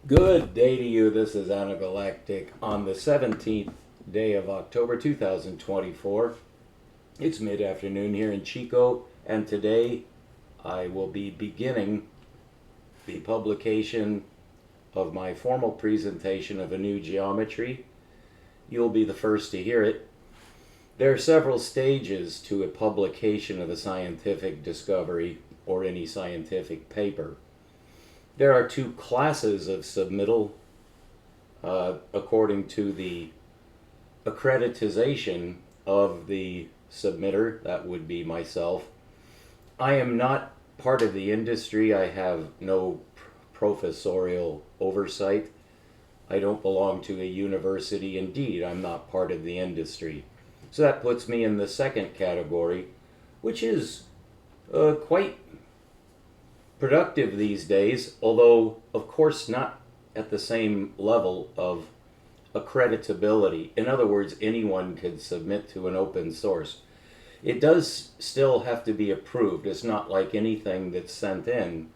Good day to you. This is Anagalactic on the 17th day of October 2024. It's mid afternoon here in Chico, and today I will be beginning the publication of my formal presentation of a new geometry. You'll be the first to hear it. There are several stages to a publication of a scientific discovery or any scientific paper. There are two classes of submittal according to the accreditization of the submitter. That would be myself. I am not part of the industry. I have no professorial oversight. I don't belong to a university. Indeed, I'm not part of the industry. So that puts me in the second category, which is quite productive these days, although of course not at the same level of accreditability. In other words, anyone could submit to an open source. It does still have to be approved. It's not like anything that's sent in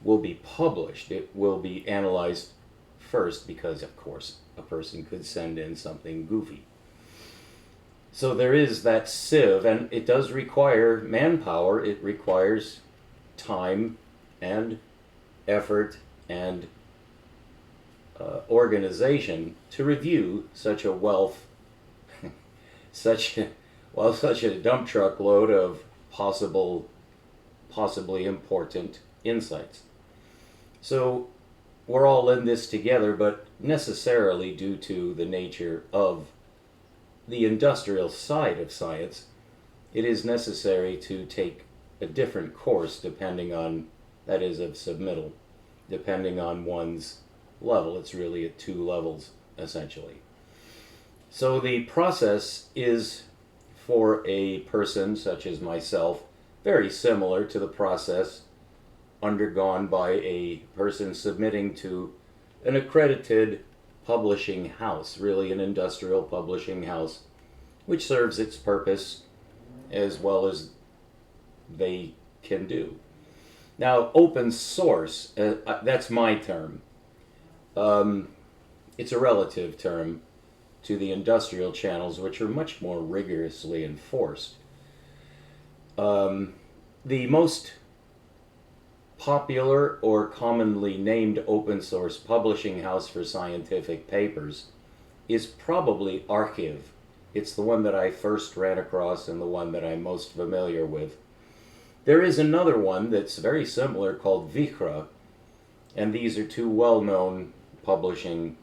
will be published. It will be analyzed first because, of course, a person could send in something goofy. So there is that sieve, and it does require manpower. It requires time and effort and organization to review such a wealth, such a dump truck load of possibly important insights. So we're all in this together, but necessarily due to the nature of the industrial side of science, it is necessary to take a different course depending on, that is, of submittal, depending on one's level. It's really at two levels, essentially. So the process is, for a person such as myself, very similar to the process undergone by a person submitting to an accredited publishing house, really an industrial publishing house, which serves its purpose as well as they can do. Now, open source, that's my term. It's a relative term to the industrial channels, which are much more rigorously enforced. The most popular or commonly named open source publishing house for scientific papers is probably Archive. It's the one that I first ran across and the one that I'm most familiar with. There is another one that's very similar called Vichra, and these are two well-known publishing,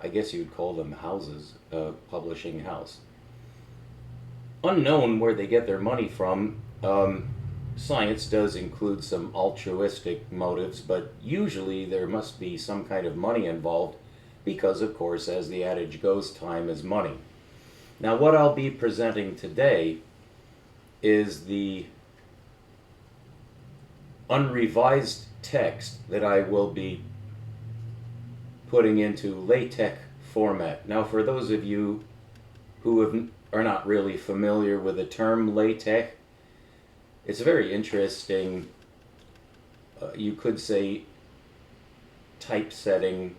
I guess you'd call them houses, publishing house. Unknown where they get their money from. Science does include some altruistic motives, but usually there must be some kind of money involved because, of course, as the adage goes, time is money. Now, what I'll be presenting today is the unrevised text that I will be putting into LaTeX format. Now, for those of you who are not really familiar with the term LaTeX, it's a very interesting, you could say, typesetting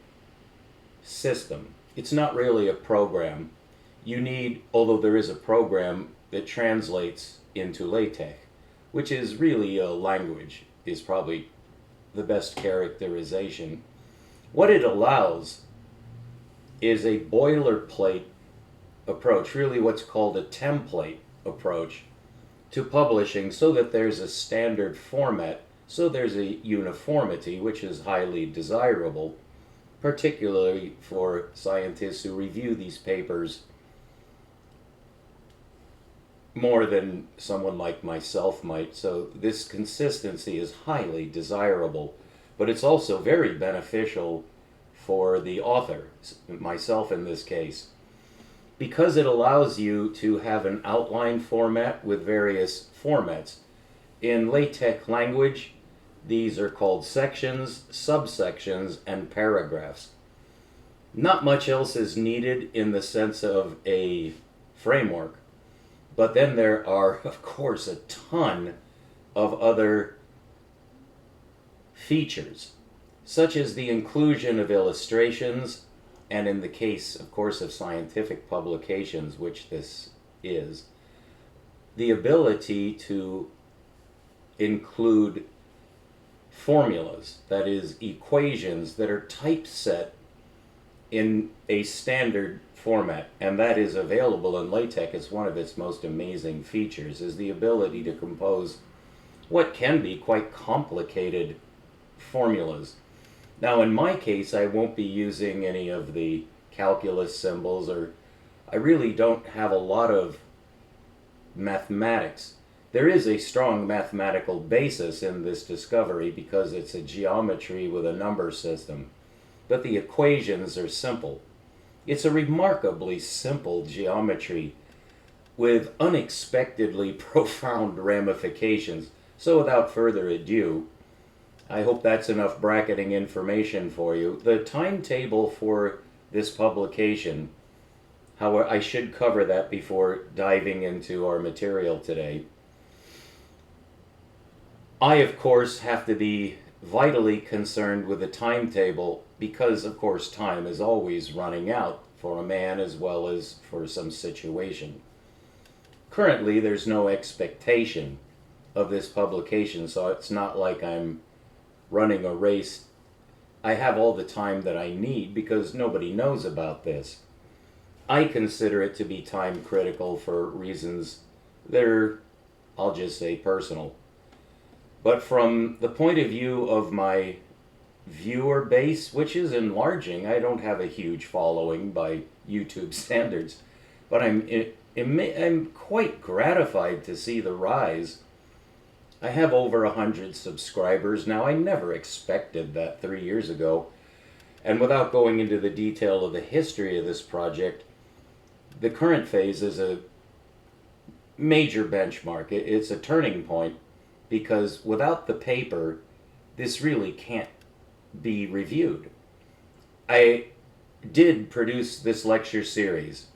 system. It's not really a program. You need, although there is a program that translates into LaTeX, which is really a language, is probably the best characterization. What it allows is a boilerplate approach, really what's called a template approach to publishing, so that there's a standard format, so there's a uniformity, which is highly desirable, particularly for scientists who review these papers more than someone like myself might. So this consistency is highly desirable, but it's also very beneficial for the author, myself in this case, because it allows you to have an outline format with various formats. In LaTeX language, these are called sections, subsections, and paragraphs. Not much else is needed in the sense of a framework. But then there are, of course, a ton of other features, such as the inclusion of illustrations, and in the case, of course, of scientific publications, which this is, the ability to include formulas, that is, equations that are typeset in a standard format, and that is available in LaTeX. It's one of its most amazing features, is the ability to compose what can be quite complicated formulas. Now, in my case, I won't be using any of the calculus symbols, or I really don't have a lot of mathematics. There is a strong mathematical basis in this discovery because it's a geometry with a number system, but the equations are simple. It's a remarkably simple geometry with unexpectedly profound ramifications. So without further ado, I hope that's enough bracketing information for you. The timetable for this publication, however, I should cover that before diving into our material today. I, of course, have to be vitally concerned with the timetable because, of course, time is always running out for a man as well as for some situation. Currently, there's no expectation of this publication, so it's not like I'm running a race. I have all the time that I need because nobody knows about this. I consider it to be time critical for reasons that are, I'll just say, personal. But from the point of view of my viewer base, which is enlarging, I don't have a huge following by YouTube standards, but I'm quite gratified to see the rise. I have over 100 subscribers now. I never expected that 3 years ago. And without going into the detail of the history of this project, the current phase is a major benchmark. It's a turning point because without the paper, this really can't be reviewed. I did produce this lecture series,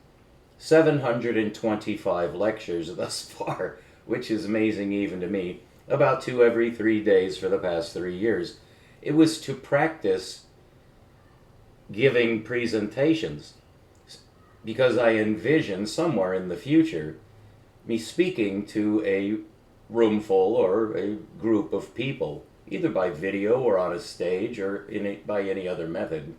725 lectures thus far, which is amazing even to me, about 2 every 3 days for the past 3 years. It was to practice giving presentations because I envision somewhere in the future me speaking to a room full or a group of people, either by video or on a stage or by any other method.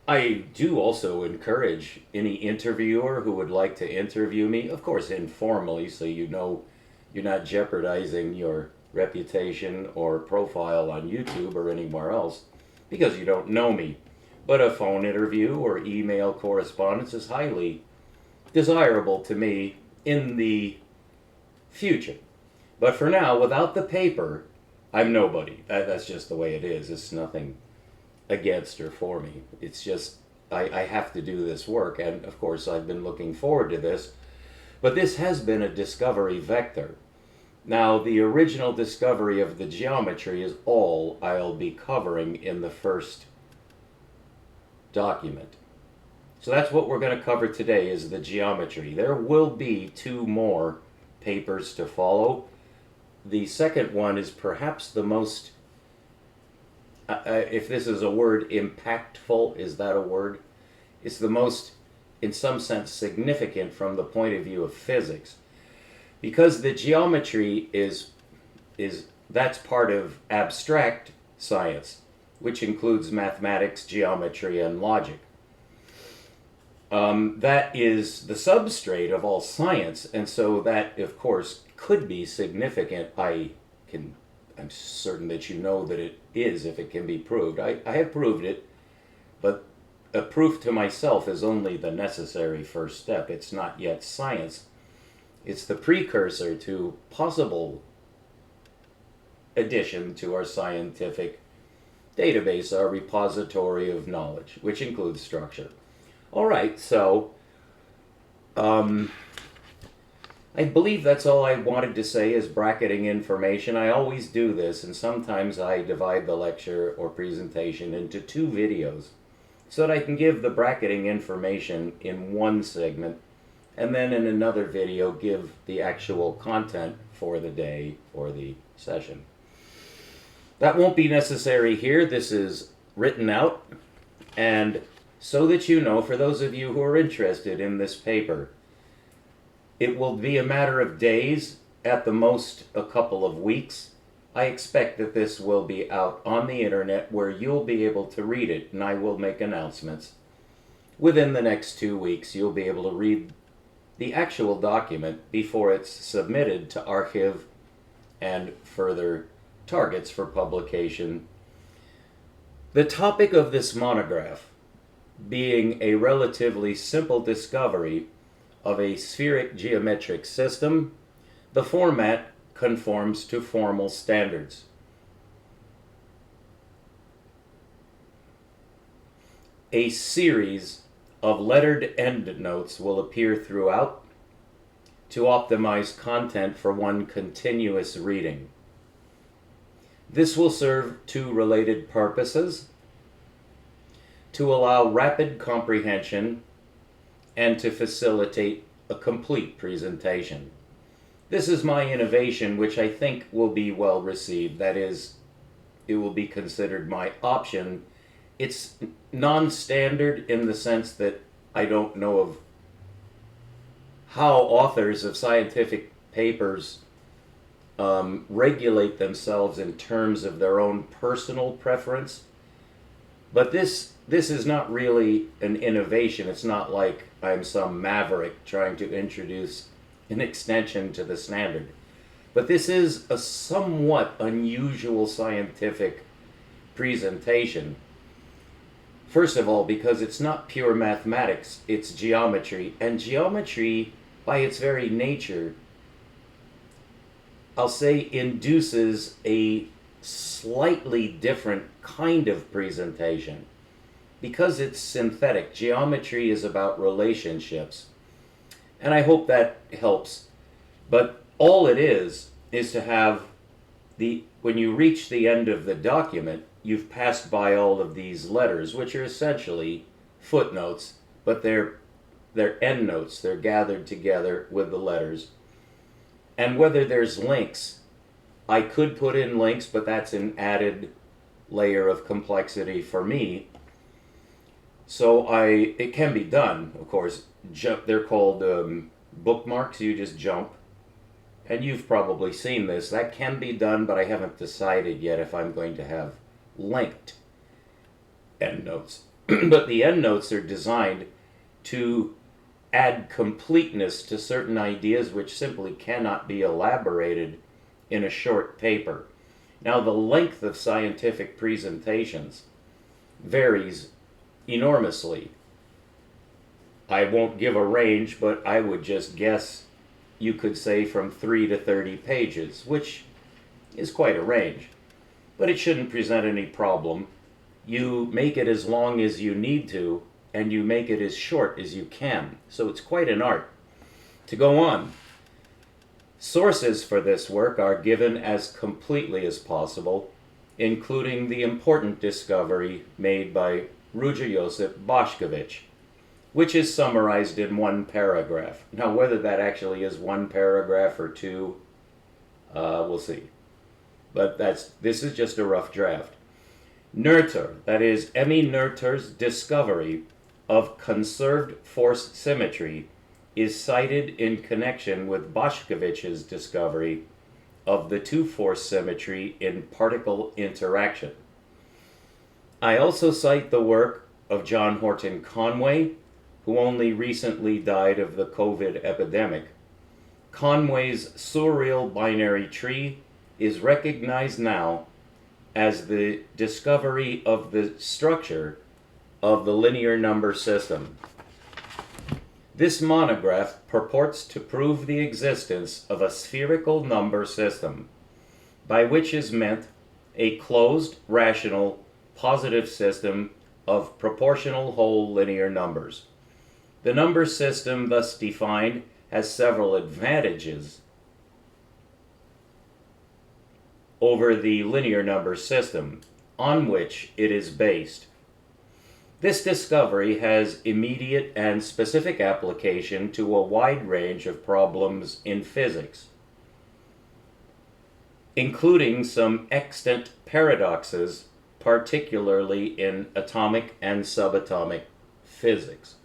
I do also encourage any interviewer who would like to interview me, of course informally, so you know you're not jeopardizing your reputation or profile on YouTube or anywhere else because you don't know me. But a phone interview or email correspondence is highly desirable to me in the future. But for now, without the paper, I'm nobody. That's just the way it is. It's nothing against or for me. It's just I have to do this work, and of course I've been looking forward to this. But this has been a discovery vector. Now, the original discovery of the geometry is all I'll be covering in the first document. So that's what we're going to cover today, is the geometry. There will be 2 more papers to follow. The second one is perhaps the most, if this is a word, impactful, is that a word? It's the most, in some sense, significant from the point of view of physics. Because the geometry that's part of abstract science, which includes mathematics, geometry, and logic. That is the substrate of all science, and so that, of course, could be significant. I'm certain that you know that it is if it can be proved. I have proved it, but a proof to myself is only the necessary first step. It's not yet science. It's the precursor to possible addition to our scientific database, our repository of knowledge, which includes structure. All right, so I believe that's all I wanted to say is bracketing information. I always do this, and sometimes I divide the lecture or presentation into 2 videos so that I can give the bracketing information in one segment, and then in another video give the actual content for the day or the session. That won't be necessary here. This is written out, and so that you know, for those of you who are interested in this paper, it will be a matter of days, at the most a couple of weeks. I expect that this will be out on the internet where you'll be able to read it, and I will make announcements. Within the next 2 weeks, you'll be able to read the actual document before it's submitted to Archive and further targets for publication. The topic of this monograph being a relatively simple discovery of a spheric geometric system, the format conforms to formal standards. A series of lettered endnotes will appear throughout to optimize content for one continuous reading. This will serve two related purposes: to allow rapid comprehension and to facilitate a complete presentation. This is my innovation, which I think will be well received. That is, it will be considered my option. It's non-standard in the sense that I don't know of how authors of scientific papers regulate themselves in terms of their own personal preference. But this is not really an innovation. It's not like I'm some maverick trying to introduce an extension to the standard. But this is a somewhat unusual scientific presentation. First of all, because it's not pure mathematics, it's geometry. And geometry, by its very nature, I'll say, induces a slightly different kind of presentation. Because it's synthetic, geometry is about relationships. And I hope that helps. But all it is to have when you reach the end of the document, you've passed by all of these letters, which are essentially footnotes, but they're endnotes. They're gathered together with the letters. And whether there's links, I could put in links, but that's an added layer of complexity for me. So it can be done, of course. They're called bookmarks. You just jump. And you've probably seen this. That can be done, but I haven't decided yet if I'm going to have linked endnotes. But the endnotes are designed to add completeness to certain ideas which simply cannot be elaborated in a short paper. Now, the length of scientific presentations varies enormously. I won't give a range, but I would just guess you could say from 3 to 30 pages, which is quite a range. But it shouldn't present any problem. You make it as long as you need to, and you make it as short as you can. So it's quite an art. To go on, sources for this work are given as completely as possible, including the important discovery made by Ruja Josip Bošković, which is summarized in one paragraph. Now, whether that actually is one paragraph or two, we'll see. But this is just a rough draft. Noether, that is Emmy Noether's discovery of conserved force symmetry, is cited in connection with Bošković's discovery of the two-force symmetry in particle interaction. I also cite the work of John Horton Conway, who only recently died of the COVID epidemic. Conway's surreal binary tree is recognized now as the discovery of the structure of the linear number system. This monograph purports to prove the existence of a spherical number system, by which is meant a closed, rational, positive system of proportional whole linear numbers. The number system thus defined has several advantages over the linear number system on which it is based. This discovery has immediate and specific application to a wide range of problems in physics. including some extant paradoxes, particularly in atomic and subatomic physics.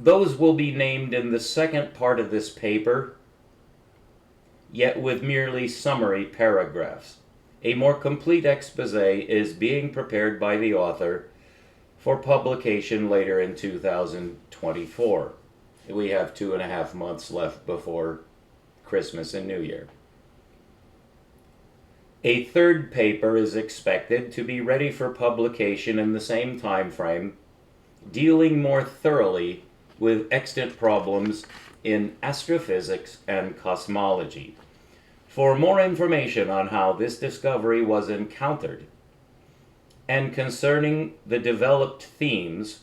Those will be named in the second part of this paper, yet with merely summary paragraphs. A more complete expose is being prepared by the author for publication later in 2024. We have 2.5 months left before Christmas and New Year. A third paper is expected to be ready for publication in the same time frame, dealing more thoroughly with extant problems in astrophysics and cosmology. For more information on how this discovery was encountered and concerning the developed themes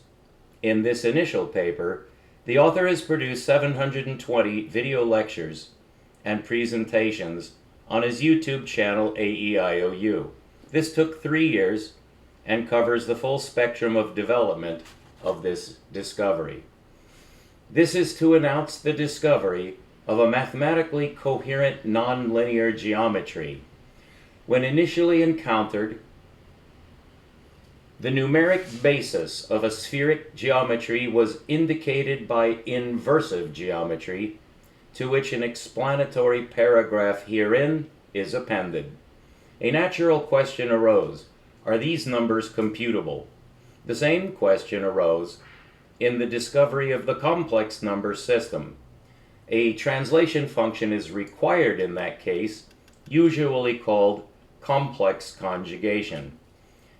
in this initial paper, the author has produced 720 video lectures and presentations on his YouTube channel AEIOU. This took 3 years and covers the full spectrum of development of this discovery. This is to announce the discovery of a mathematically coherent nonlinear geometry. When initially encountered, the numeric basis of a spheric geometry was indicated by inversive geometry, to which an explanatory paragraph herein is appended. A natural question arose: are these numbers computable? The same question arose in the discovery of the complex number system. A translation function is required in that case, usually called complex conjugation.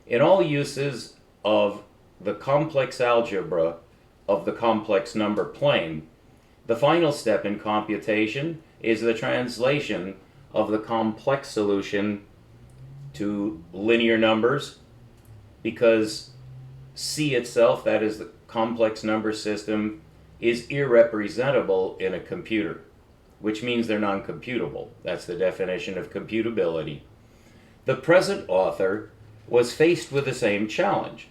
In all uses of the complex algebra of the complex number plane, the final step in computation is the translation of the complex solution to linear numbers, because C itself, that is the complex number system, is irrepresentable in a computer, which means they're non-computable. That's the definition of computability. The present author was faced with the same challenge: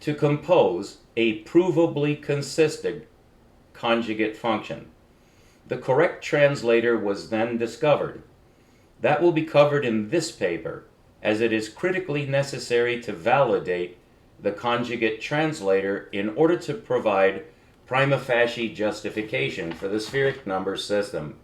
to compose a provably consistent conjugate function. The correct translator was then discovered. That will be covered in this paper, as it is critically necessary to validate the conjugate translator in order to provide prima facie justification for the spheric number system.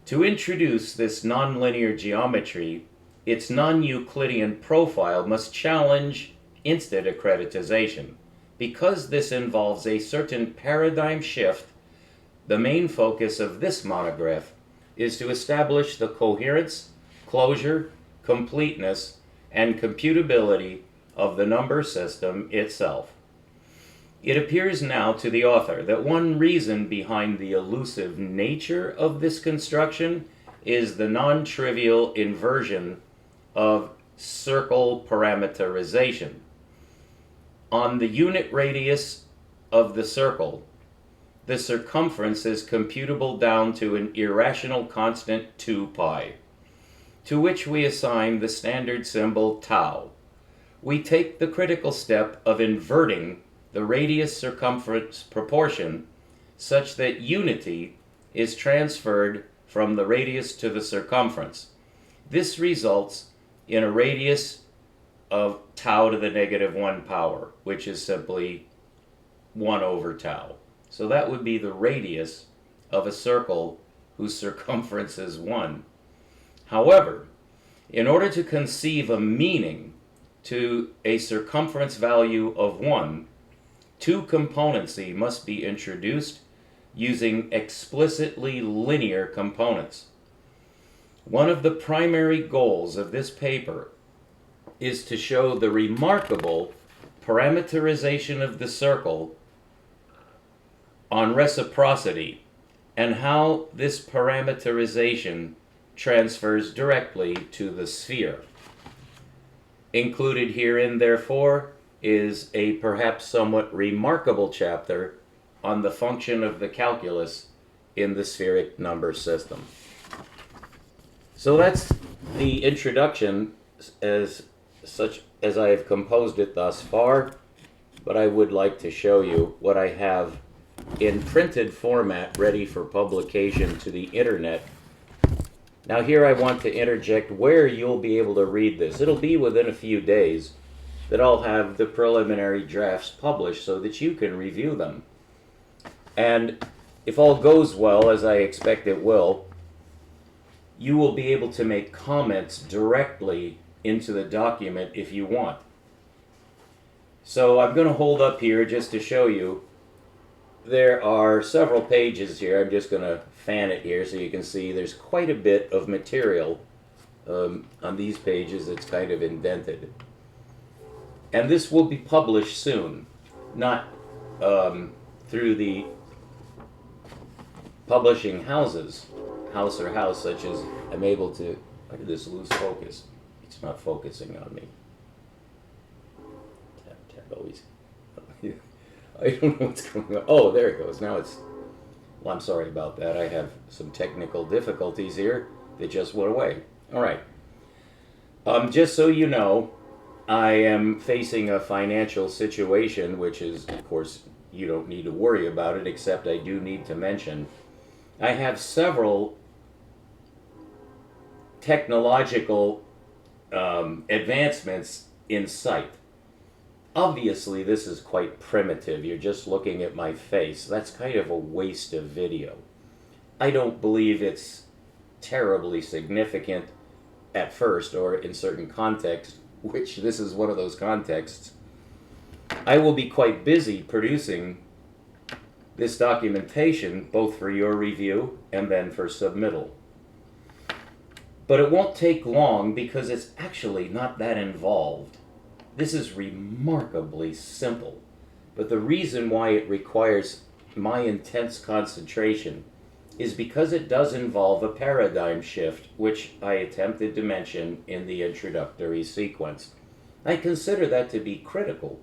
To introduce this nonlinear geometry, its non-Euclidean profile must challenge instant accreditization. Because this involves a certain paradigm shift, the main focus of this monograph is to establish the coherence, closure, completeness, and computability of the number system itself. It appears now to the author that one reason behind the elusive nature of this construction is the non-trivial inversion of circle parameterization. On the unit radius of the circle, the circumference is computable down to an irrational constant 2 pi, to which we assign the standard symbol tau. We take the critical step of inverting the radius-circumference proportion such that unity is transferred from the radius to the circumference. This results in a radius of tau to the -1 power, which is simply 1 over tau. So that would be the radius of a circle whose circumference is 1. However, in order to conceive a meaning to a circumference value of 1, two componency must be introduced using explicitly linear components. One of the primary goals of this paper is to show the remarkable parameterization of the circle on reciprocity, and how this parameterization transfers directly to the sphere. Included herein, therefore, is a perhaps somewhat remarkable chapter on the function of the calculus in the spheric number system. So that's the introduction as such as I have composed it thus far, but I would like to show you what I have in printed format ready for publication to the internet Now here I want to interject where you'll be able to read this. It'll be within a few days that I'll have the preliminary drafts published so that you can review them. And if all goes well, as I expect it will, you will be able to make comments directly into the document if you want. So I'm going to hold up here just to show you. There are several pages here. I'm just going to fan it here so you can see there's quite a bit of material on these pages. It's kind of indented. And this will be published soon, not through the publishing houses, house, such as I'm able to. Look at this loose focus. It's not focusing on me. Tab always. I don't know what's going on. Oh, there it goes. Now it's. Well, I'm sorry about that. I have some technical difficulties here. They just went away. All right. Just so you know, I am facing a financial situation, which is, of course, you don't need to worry about it, except I do need to mention I have several technological advancements in sight. Obviously, this is quite primitive. You're just looking at my face. That's kind of a waste of video. I don't believe it's terribly significant at first or in certain contexts, which this is one of those contexts. I will be quite busy producing this documentation both for your review and then for submittal. But it won't take long because it's actually not that involved. This is remarkably simple, but the reason why it requires my intense concentration is because it does involve a paradigm shift, which I attempted to mention in the introductory sequence. I consider that to be critical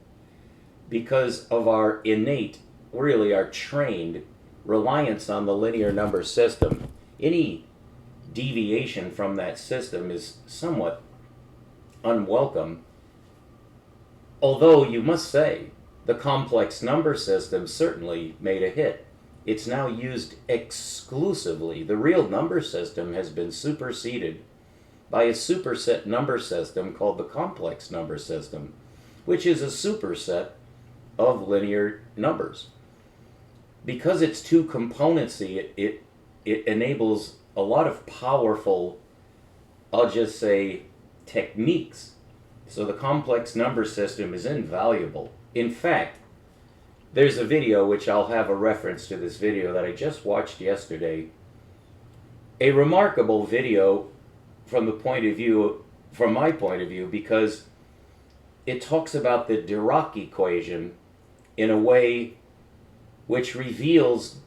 because of our innate, really our trained reliance on the linear number system. Any deviation from that system is somewhat unwelcome. Although you must say, the complex number system certainly made a hit. It's now used exclusively. The real number system has been superseded by a superset number system called the complex number system, which is a superset of linear numbers. Because it's two componency, it enables a lot of powerful, I'll just say, techniques. So the complex number system is invaluable. In fact, there's a video, which I'll have a reference to this video that I just watched yesterday. A remarkable video from my point of view, because it talks about the Dirac equation in a way which reveals,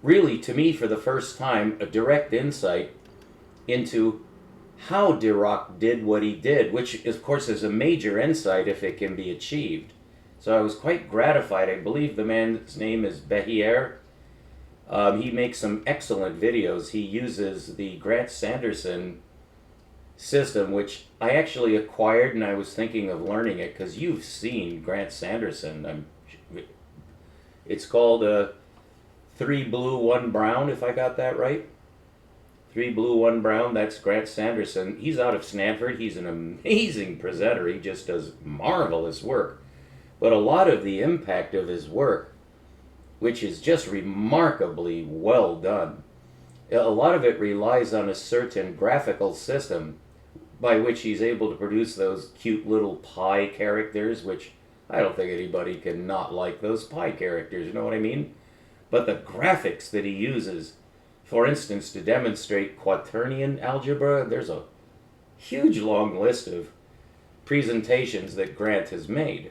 really to me for the first time, a direct insight into how Dirac did what he did, which of course is a major insight if it can be achieved. So I was quite gratified. I believe the man's name is Behier. He makes some excellent videos. He uses the Grant-Sanderson system, which I actually acquired, and I was thinking of learning it because you've seen Grant-Sanderson. It's called 3 blue, 1 brown, if I got that right. 3 blue, 1 brown, that's Grant-Sanderson. He's out of Stanford. He's an amazing presenter. He just does marvelous work. But a lot of the impact of his work, which is just remarkably well done, a lot of it relies on a certain graphical system by which he's able to produce those cute little pie characters, which I don't think anybody can not like those pie characters, you know what I mean? But the graphics that he uses, for instance, to demonstrate quaternion algebra, there's a huge long list of presentations that Grant has made.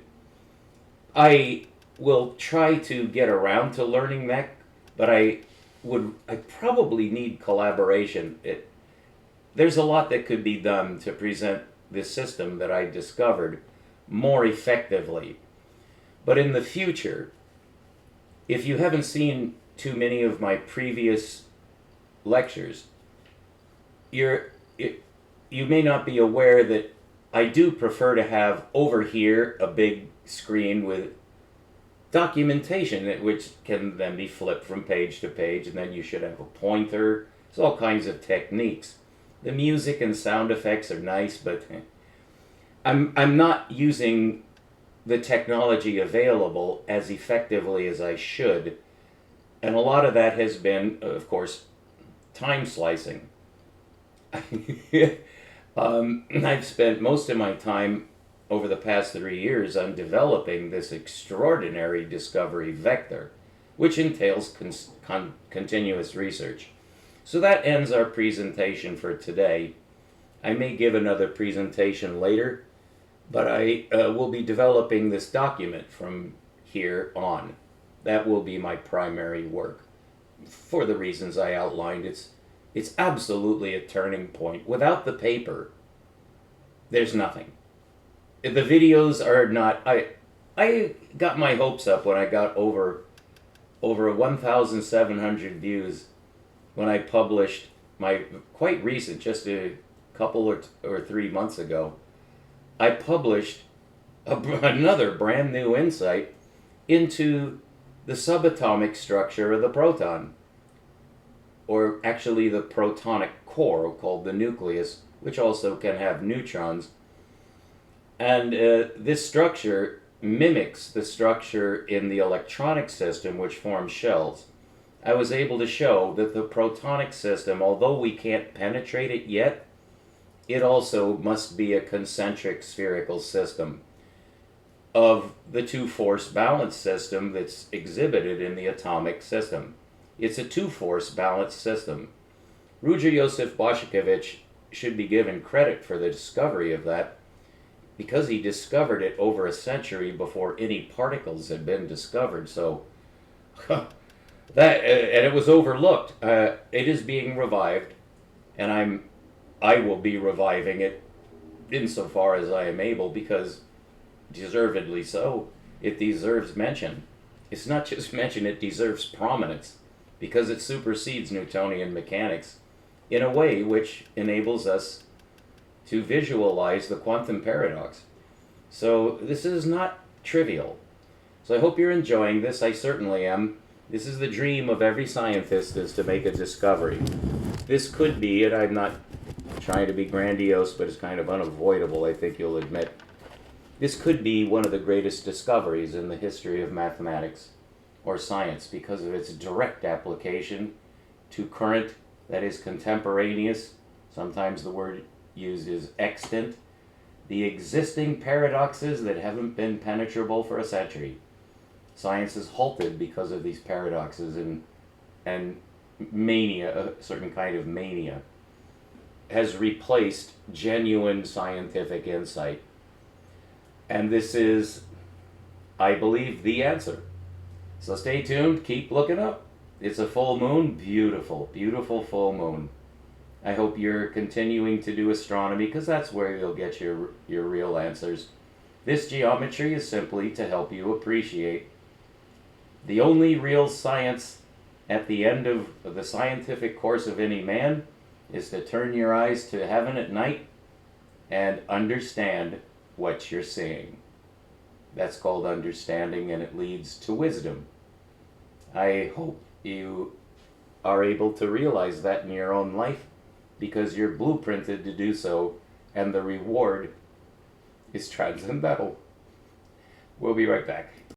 I will try to get around to learning that, but I probably need collaboration. There's a lot that could be done to present this system that I discovered more effectively. But in the future, if you haven't seen too many of my previous lectures, you may not be aware that I do prefer to have over here a big screen with documentation, which can then be flipped from page to page, and then you should have a pointer. There's all kinds of techniques. The music and sound effects are nice, but I'm not using the technology available as effectively as I should. And a lot of that has been, of course, time slicing. I've spent most of my time over the past 3 years on developing this extraordinary discovery vector, which entails continuous research. So that ends our presentation for today. I may give another presentation later, but I will be developing this document from here on. That will be my primary work. For the reasons I outlined, it's absolutely a turning point. Without the paper, there's nothing. The videos are not. I got my hopes up when I got over 1,700 views when I published my quite recent, just a couple or 3 months ago. I published another brand new insight into the subatomic structure of the proton, or actually the protonic core called the nucleus, which also can have neutrons. And this structure mimics the structure in the electronic system, which forms shells. I was able to show that the protonic system, although we can't penetrate it yet, it also must be a concentric spherical system of the two-force balance system that's exhibited in the atomic system. It's a two-force balance system. Ruđer Josif Bošković should be given credit for the discovery of that, because he discovered it over a century before any particles had been discovered. So that and it was overlooked. It is being revived, and I will be reviving it insofar as I am able, because deservedly so. It deserves mention. It's not just mention, it deserves prominence, because it supersedes Newtonian mechanics in a way which enables us to visualize the quantum paradox. So this is not trivial. So I hope you're enjoying this. I certainly am. This is the dream of every scientist, is to make a discovery. This could be, and I'm not trying to be grandiose, but it's kind of unavoidable, I think you'll admit. This could be one of the greatest discoveries in the history of mathematics or science, because of its direct application to current, that is contemporaneous, sometimes the word used is extant, the existing paradoxes that haven't been penetrable for a century. Science is halted because of these paradoxes, and mania, a certain kind of mania, has replaced genuine scientific insight. And this is, I believe, the answer. So stay tuned, keep looking up. It's a full moon, beautiful, beautiful full moon. I hope you're continuing to do astronomy, because that's where you'll get your real answers. This geometry is simply to help you appreciate the only real science at the end of the scientific course of any man is to turn your eyes to heaven at night and understand what you're seeing. That's called understanding, and it leads to wisdom. I hope you are able to realize that in your own life, because you're blueprinted to do so, and the reward is transcendental. We'll be right back.